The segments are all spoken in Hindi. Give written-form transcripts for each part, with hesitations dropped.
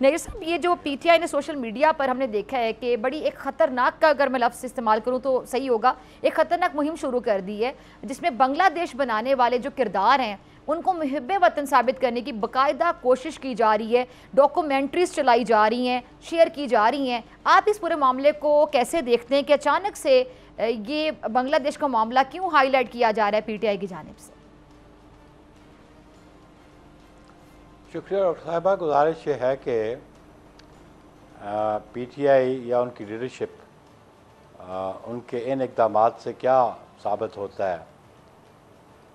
नहीं साहब, ये जो पीटीआई ने सोशल मीडिया पर हमने देखा है कि बड़ी एक ख़तरनाक का, अगर मैं लफ्ज़ इस्तेमाल करूं तो सही होगा, एक ख़तरनाक मुहिम शुरू कर दी है जिसमें बांग्लादेश बनाने वाले जो किरदार हैं उनको मुहिब्बे वतन साबित करने की बाकायदा कोशिश की जा रही है, डॉक्यूमेंट्रीज चलाई जा रही हैं, शेयर की जा रही हैं। आप इस पूरे मामले को कैसे देखते हैं कि अचानक से ये बांग्लादेश का मामला क्यों हाईलाइट किया जा रहा है पीटीआई की जानिब से? शुक्रिया डॉक्टर साहिबा। गुजारिश ये है कि पीटीआई या उनकी लीडरशिप उनके इन इक़दामात से क्या साबित होता है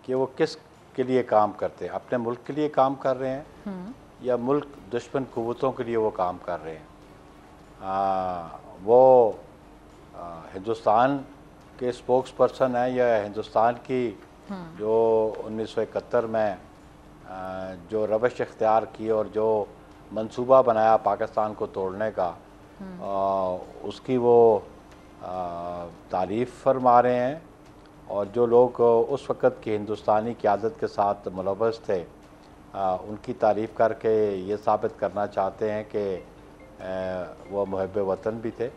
कि वो किस के लिए काम करते हैं, अपने मुल्क के लिए काम कर रहे हैं या मुल्क दुश्मन कुव्वतों के लिए वो काम कर रहे हैं। वो हिंदुस्तान के स्पोक्स पर्सन है या हिंदुस्तान की जो 1971 में जो रवश इख्तियार की और जो मंसूबा बनाया पाकिस्तान को तोड़ने का, उसकी वो तारीफ़ फरमा रहे हैं। और जो लोग उस वक़्त की हिंदुस्तानी क़यादत के साथ मुलव्वस थे, उनकी तारीफ़ करके ये साबित करना चाहते हैं कि वो मुहिब्बे वतन भी थे।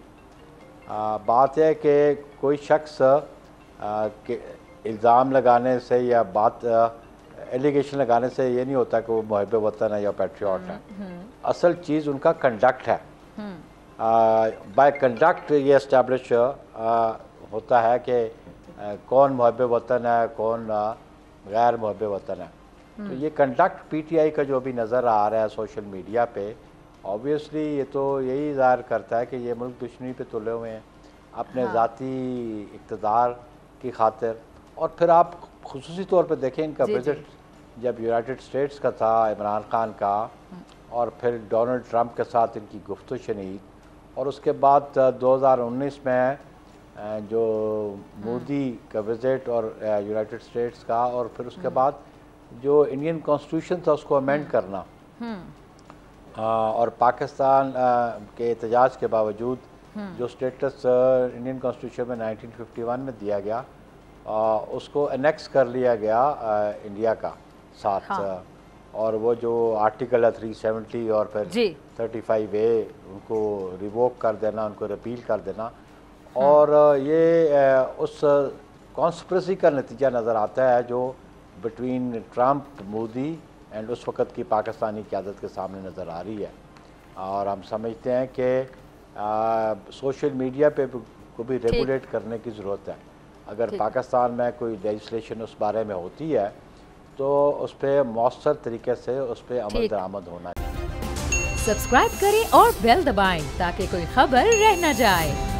बात है कि कोई शख्स के इल्ज़ाम लगाने से या बात एलिगेशन लगाने से ये नहीं होता कि वो मुहिब्बे वतन है या पैट्रियट है। असल चीज़ उनका कंडक्ट है। बाय कंडक्ट ये इस्टेब्लिश होता है कि कौन मुहिब्बे वतन है, कौन गैर मुहिब्बे वतन है। तो ये कंडक्ट पीटीआई का जो भी नज़र आ रहा है सोशल मीडिया पे, ऑब्वियसली ये तो यही ज़ाहिर करता है कि ये मुल्क दुश्मनी पे तुले हुए हैं अपने ज़ाती इक़्तिदार की खातिर। और फिर आप खुसूसी तौर पे देखें इनका विज़िट जब यूनाइटेड स्टेट्स का था, इमरान खान का, और फिर डोनाल्ड ट्रंप के साथ इनकी गुफ्तगू शनीद, और उसके बाद 2019 में जो मोदी का विज़िट और यूनाइटेड स्टेट्स का, और फिर उसके बाद जो इंडियन कॉन्स्टिट्यूशन था उसको अमेंड करना, और पाकिस्तान के एहतजाज के बावजूद जो स्टेटस इंडियन कॉन्स्टिट्यूशन में 1951 में दिया गया, उसको एनेक्स कर लिया गया इंडिया का साथ। और वो जो आर्टिकल है 370 और फिर 35A उनको रिवोक कर देना, उनको रिपील कर देना, और ये उस कॉन्स्पिरेसी का नतीजा नज़र आता है जो बिटवीन ट्रंप, मोदी एंड उस वक़्त की पाकिस्तानी क़यादत के सामने नज़र आ रही है। और हम समझते हैं कि सोशल मीडिया पे को भी रेगुलेट करने की ज़रूरत है। अगर पाकिस्तान में कोई लेजिस्लेशन उस बारे में होती है तो उस पर मौसर तरीके से उस पर अमल दरामद होना चाहिए। सब्सक्राइब करें और बेल दबाएं ताकि कोई खबर रह न जाए।